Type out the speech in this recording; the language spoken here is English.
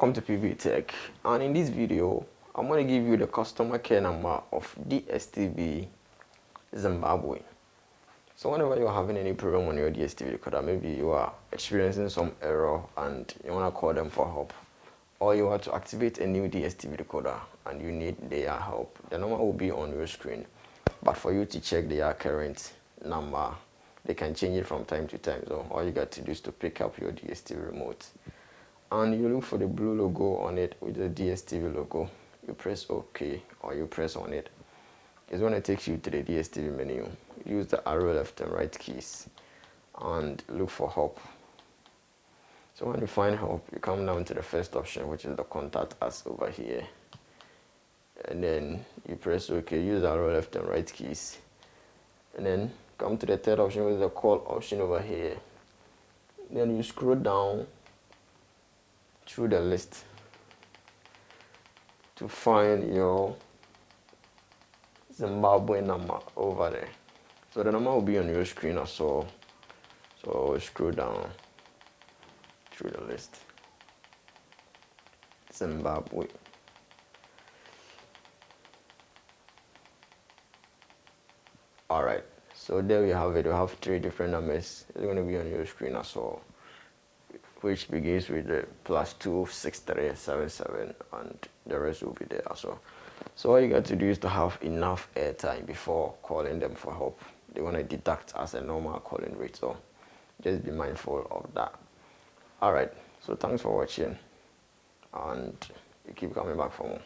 Welcome to Pbteck, and in this video I'm going to give you the customer care number of DStv Zimbabwe. So whenever you're having any problem on your DStv decoder, maybe you are experiencing some error and you want to call them for help, or you want to activate a new DStv decoder and you need their help, the number will be on your screen. But for you to check their current number, they can change it from time to time, so all you got to do is to pick up your DStv remote and you look for the blue logo on it with the DStv logo. You press OK or you press on it. It's going to take you to the DStv menu. Use the arrow left and right keys and look for help. So when you find help, you come down to the first option, which is the contact us over here, and then you press OK. Use the arrow left and right keys, and then come to the third option, which is the call option over here. Then you scroll down through the list to find your Zimbabwe number over there. So the number will be on your screen as well. So scroll down through the list. Zimbabwe. Alright, so there we have it. We have three different numbers. It's going to be on your screen as well, which begins with the +26377, and the rest will be there as well. So all you got to do is to have enough airtime before calling them for help. They want to deduct as a normal calling rate, so just be mindful of that. Alright, so thanks for watching, and you keep coming back for more.